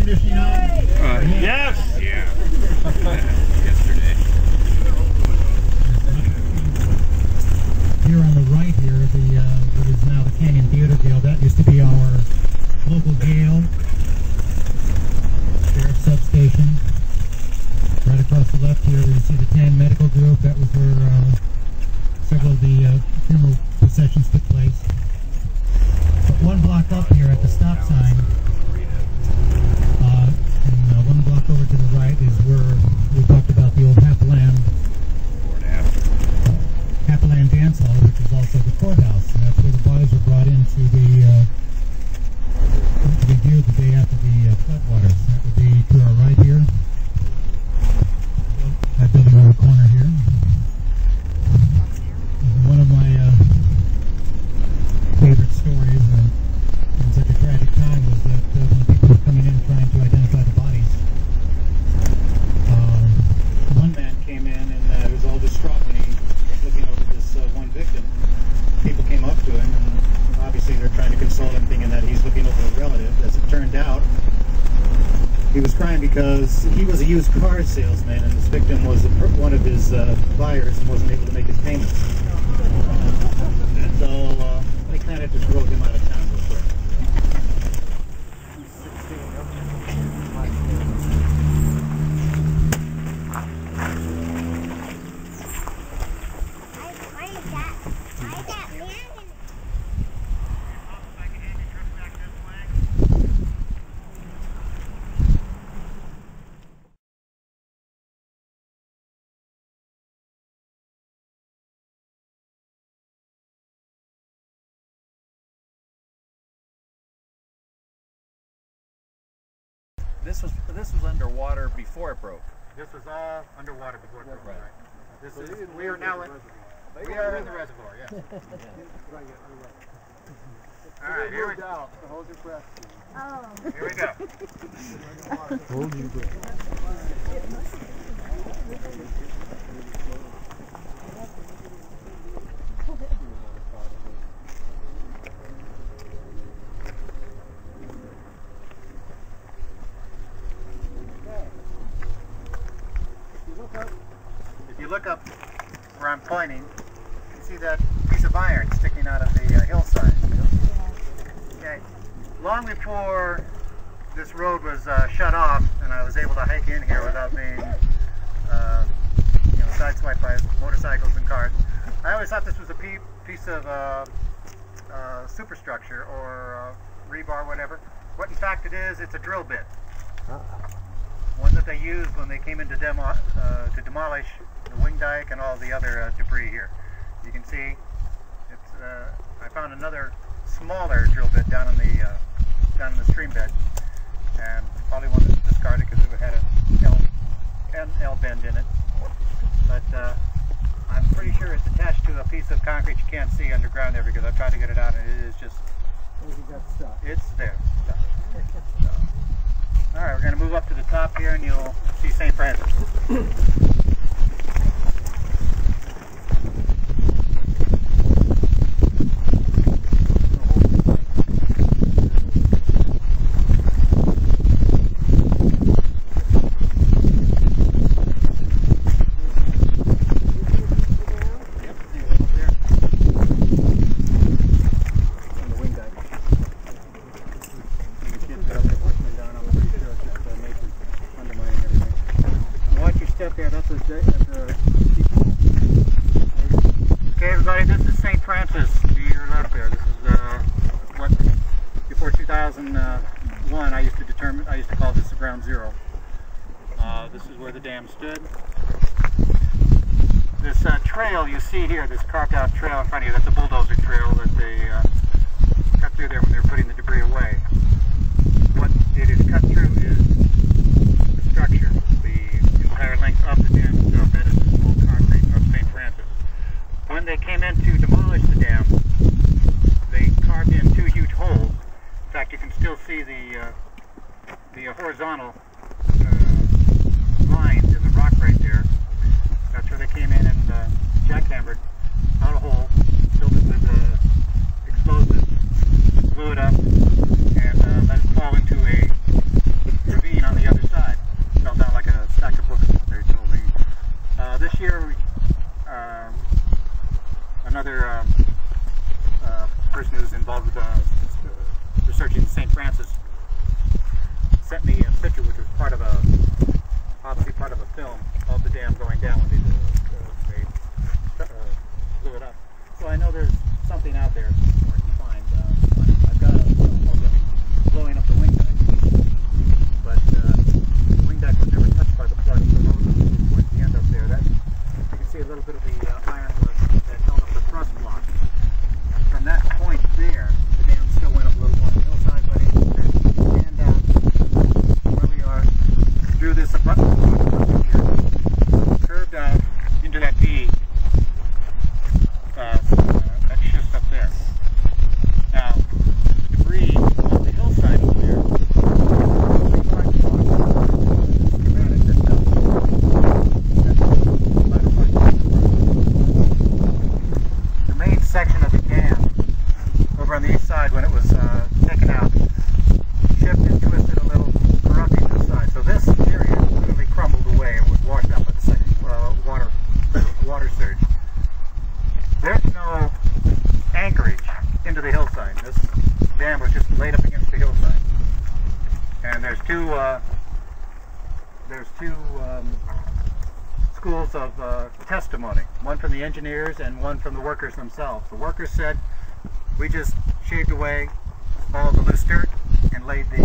conditioning on? Yes! Yeah. Yesterday. Here on the right here, what is now the Canyon Theater Gale, that used to be our local Gale Sheriff substation. Right across the left here, you see the TAN Medical Group. That was where several of the funeral processions took place. But one block up here at the stop sign, and one block over to the right is where we talked about the old Happyland Dance Hall, which is also the courthouse. And that's where the bodies were brought in to be viewed the day after the floodwaters. That would be to our right here. That building on the corner here. One of my favorite stories in such a tragic time was that when people were coming in trying to identify the bodies, one man came in and he was all distraught when he was looking over this one victim. People came up to him and obviously they're trying to console him, thinking that he's looking over a relative. As it turned out, he was crying because he was a used car salesman and this victim was one of his buyers and wasn't able to make his payments. So they kind of just drove him out of town real quick. This was underwater before it broke. This was all underwater before it broke. Right. This is, we are in the reservoir, yes. All right, here we go. Hold your breath. Oh. Here we go. Hold your breath. If you look up where I'm pointing, you see that piece of iron sticking out of the hillside. Okay. Long before this road was shut off and I was able to hike in here without being sideswiped by motorcycles and cars, I always thought this was a piece of superstructure or rebar, whatever. What in fact it is, it's a drill bit. One that they used when they came in to demolish the wing dike and all the other debris here. You can see, it's. I found another smaller drill bit down in the stream bed, and probably one that's discarded because it had an L bend in it. But I'm pretty sure it's attached to a piece of concrete you can't see underground there because I've tried to get it out and it is just. It's there. All right, we're going to move up to the top here and you'll see St. Francis. Okay, everybody, this is St. Francis to your left there. This is what before 2001 I used to call this the ground zero. This is where the dam stood. This trail you see here, this carved out trail in front of you, that's a bulldozer trail that they cut through there when they were putting the debris away. What it is cut through is the structure, the entire length of the dam itself. That is the full concrete of St. Francis. When they came in to demolish the dam, they carved in two huge holes. In fact, you can still see the horizontal lines in the rock right there. That's where they came in and jackhammered out a hole, filled it with explosives, blew it up, and let it fall into a this abutment here, curved out into that V that shifts up there. Now, the debris on the hillside over there, the main section of the dam over on the east side, when it was taken out, shifted, twisted a little, corrupting this side. So this area literally crumbled away and was washed up at the second water surge. There's no anchorage into the hillside. This dam was just laid up against the hillside. And there's two schools of testimony, one from the engineers and one from the workers themselves. The workers said, we just shaved away all the loose dirt and laid the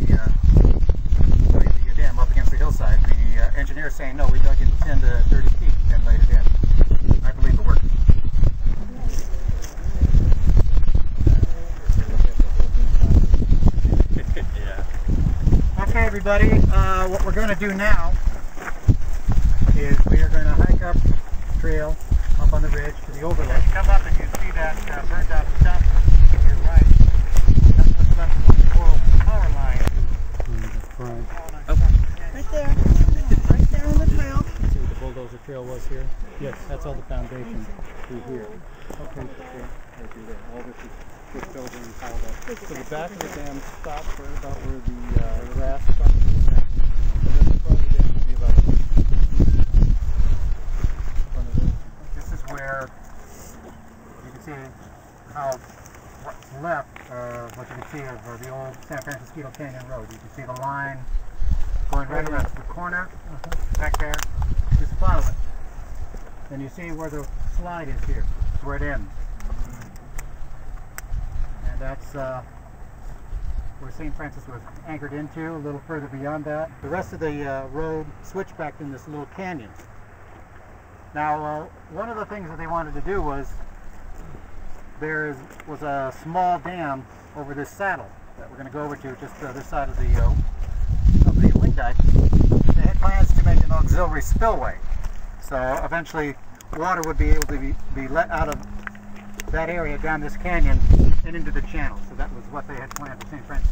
dam up against the hillside. The engineers saying, no, we dug in 10 to 30 feet and laid it in. I believe the workers. Okay, everybody, what we're going to do now is we are going to hike up the trail up on the ridge to the overlook. As you come up and you see that burned out stump to your right, that's what's left of the coral power line. Right there on the trail. See what the bulldozer trail was here? Yes, that's all the foundation through here. Okay, right through there. All this is pushed over and piled up. So the back of the dam stops right about where the grass stops. And then the front of the dam will be about this is where you can see how what's left of what you can see of the old San Francisco Canyon Road. You can see the line going right around the corner back there. Just follow it. And you see where the slide is here, where it ends. And that's where St. Francis was anchored into, a little further beyond that. The rest of the road switched back in this little canyon. Now, one of the things that they wanted to do was there was a small dam over this saddle that we're going to go over to just this side of the wing dike. They had plans to make an auxiliary spillway, so eventually water would be able to be let out of that area down this canyon and into the channel. So that was what they had planned for St. Francis.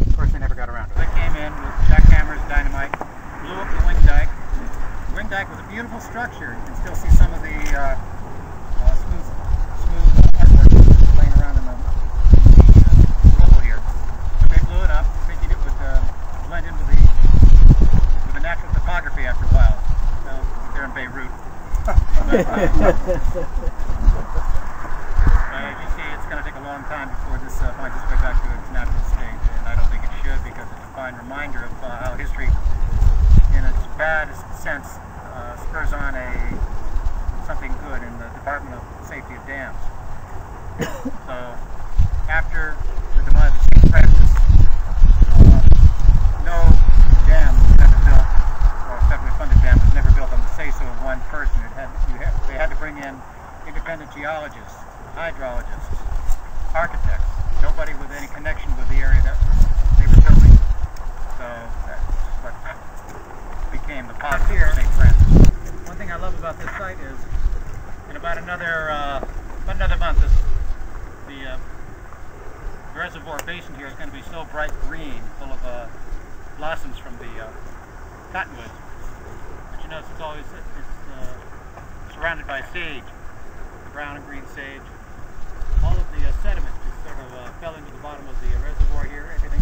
Of course, they never got around to it. They came in with jackhammers, dynamite, blew up the wing dike. The wing dike was a beautiful structure. You can still see some of the smooth artwork laying around in the rubble here. But they blew it up, thinking it would blend into the natural topography after a while. So they're in Beirut. As you see, it's going to take a long time before this finds its way back to its natural state, and I don't think it should, because it's a fine reminder of how history, in its baddest sense, spurs on something good in the Department of Safety of Dams. So, after the demise of St. Francis, no dam was ever built, or federally funded dam was never built on the say-so of one person. They had to bring in independent geologists, hydrologists, architects, nobody with any connection with the area that they were building. So that's what became the positive of St. Francis. One thing I love about this site is, in about another month, the reservoir basin here is going to be so bright green, full of blossoms from the cottonwoods. But you notice it's surrounded by sage, the brown and green sage. All of the sediment just sort of fell into the bottom of the reservoir here. Everything